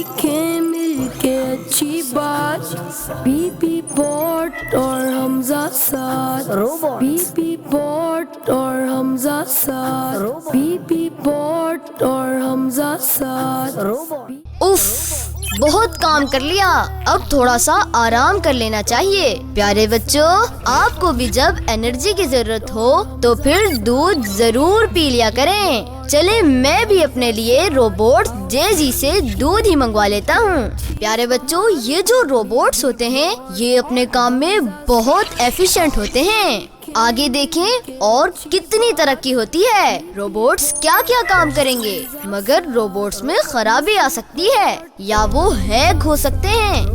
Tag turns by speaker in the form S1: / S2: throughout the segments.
S1: सीखें मिलके अच्छी बात। बीबी बॉट और हमजा साथ, बीबी बॉट और हमजा साथ, बीबी बॉट और हमजा साथ।
S2: उफ, बहुत काम कर लिया, अब थोड़ा सा आराम कर लेना चाहिए। प्यारे बच्चों, आपको भी जब एनर्जी की जरूरत हो तो फिर दूध जरूर पी लिया करें। चले मैं भी अपने लिए रोबोट जेजी से दूध ही मंगवा लेता हूँ। प्यारे बच्चों, ये जो रोबोट्स होते हैं ये अपने काम में बहुत एफिशिएंट होते हैं। आगे देखें और कितनी तरक्की होती है। रोबोट्स क्या क्या काम करेंगे, मगर रोबोट्स में खराबी आ सकती है या वो हैक हो सकते हैं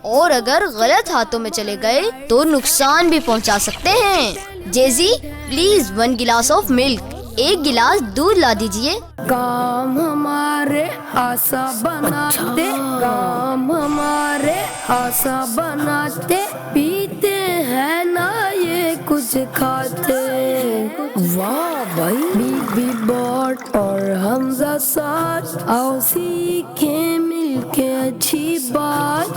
S2: और अगर गलत हाथों में चले गए तो नुकसान भी पहुंचा सकते हैं। जेजी, प्लीज 1 गिलास ऑफ मिल्क, 1 गिलास दूध ला दीजिए।
S1: काम हमारे आशा बनाते, काम हमारे आशा बनाते, पीते हैं ना ये कुछ खाते। वाह भाई, बीबी बॉट और हमजा साथ, आओ सीखें मिलके अच्छी बात।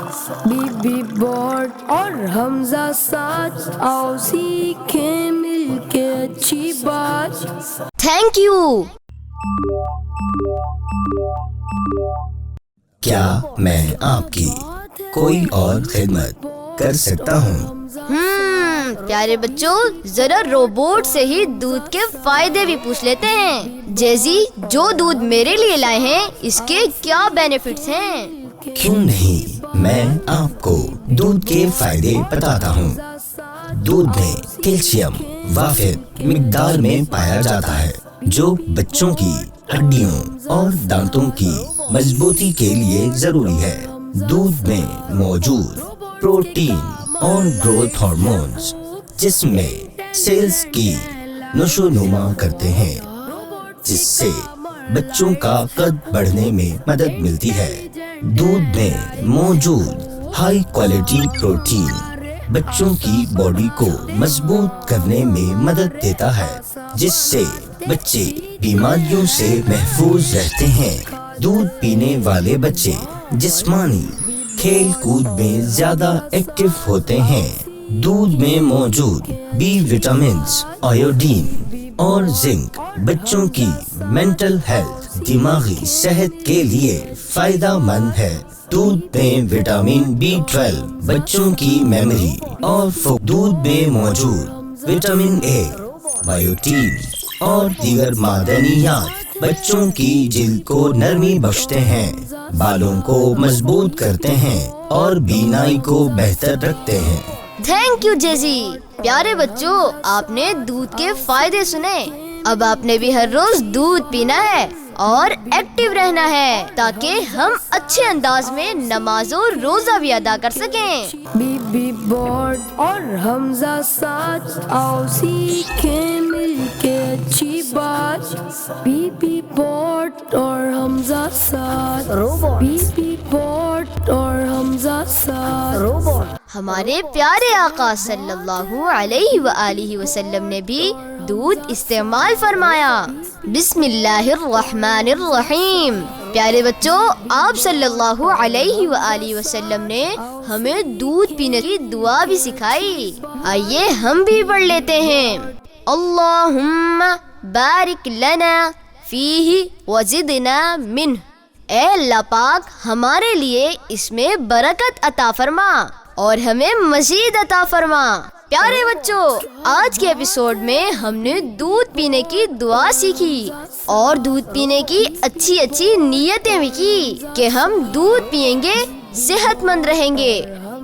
S1: बीबी बॉट और हमजा साथ, आओ सीखें मिलके अच्छी बात।
S2: Thank you.
S3: क्या मैं आपकी कोई और खिदमत कर सकता हूँ?
S2: प्यारे बच्चों, जरा रोबोट से ही दूध के फायदे भी पूछ लेते हैं। जेजी, जो दूध मेरे लिए लाए हैं इसके क्या बेनिफिट्स हैं?
S3: क्यों नहीं, मैं आपको दूध के फायदे बताता हूँ। दूध में कैल्शियम वाफिर मिकदार में पाया जाता है, जो बच्चों की हड्डियों और दांतों की मजबूती के लिए जरूरी है। दूध में मौजूद प्रोटीन और ग्रोथ हार्मोन्स जिसमें सेल्स की नशोनुमा करते हैं, जिससे बच्चों का कद बढ़ने में मदद मिलती है। दूध में मौजूद हाई क्वालिटी प्रोटीन बच्चों की बॉडी को मजबूत करने में मदद देता है, जिससे बच्चे बीमारियों से महफूज रहते हैं। दूध पीने वाले बच्चे जिस्मानी खेल कूद में ज्यादा एक्टिव होते हैं। दूध में मौजूद बी विटामिन्स, आयोडीन और जिंक बच्चों की मेंटल हेल्थ, दिमागी सेहत के लिए फायदा मंद है। दूध में विटामिन B12 बच्चों की मेमोरी और दूध में मौजूद विटामिन ए, बायोटीन और दीगर मादनियात बच्चों की जिल्द को नरमी बख्शते हैं, बालों को मजबूत करते हैं और बीनाई को बेहतर रखते हैं।
S2: थैंक यू जेजी। प्यारे बच्चों, आपने दूध के फायदे सुने। अब आपने भी हर रोज दूध पीना है और एक्टिव रहना है ताकि हम अच्छे अंदाज में नमाज और रोजा भी अदा कर सकें।
S1: बीबी बॉट और हमजा साथ, आओ सीखें मिलके अच्छी बात। बीबी बॉट और हमजा साथ, बीबी बॉट और हमजा साथ।
S2: हमारे प्यारे आका सल्लल्लाहु अलैहि व आलिहि वसल्लम ने भी दूध इस्तेमाल फरमाया। बिस्मिल्लाहिर्रहमानिर्रहीम। प्यारे बच्चों, आप सल्लल्लाहु अलैहि व आलिहि वसल्लम ने हमें दूध पीने की दुआ भी सिखाई। आइए हम भी पढ़ लेते हैं। अल्लाहुम्मा बारिक लना फीही वज़िदना मिन्ह। ए अल्लाह पाक, हमारे लिए इसमें बरकत अता फरमा और हमें मज़ीद अता फरमा। प्यारे बच्चों, आज के एपिसोड में हमने दूध पीने की दुआ सीखी और दूध पीने की अच्छी अच्छी नियतें भी की कि हम दूध पिएंगे, सेहतमंद रहेंगे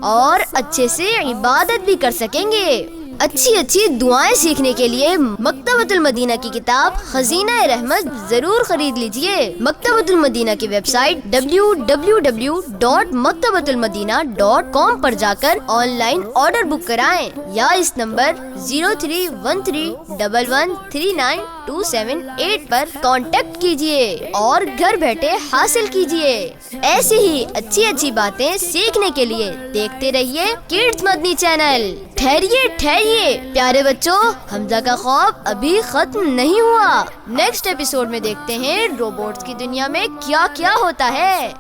S2: और अच्छे से इबादत भी कर सकेंगे। अच्छी अच्छी दुआएं सीखने के लिए मकतबतुल मदीना की किताब खजीना रहमत जरूर खरीद लीजिए। मकतबतुल मदीना की वेबसाइट www.maktabatulmadina.com पर जाकर ऑनलाइन ऑर्डर बुक कराएं या इस नंबर 0313113928 पर कांटेक्ट कीजिए और घर बैठे हासिल कीजिए। ऐसी ही अच्छी अच्छी बातें सीखने के लिए देखते रहिए किड्स मदनी चैनल। ठहरिए چاہیے۔ پیارے بچوں، حمزہ کا خواب ابھی ختم نہیں ہوا۔ نیکسٹ ایپیسوڈ میں دیکھتے ہیں روبوٹس کی دنیا میں کیا کیا ہوتا ہے۔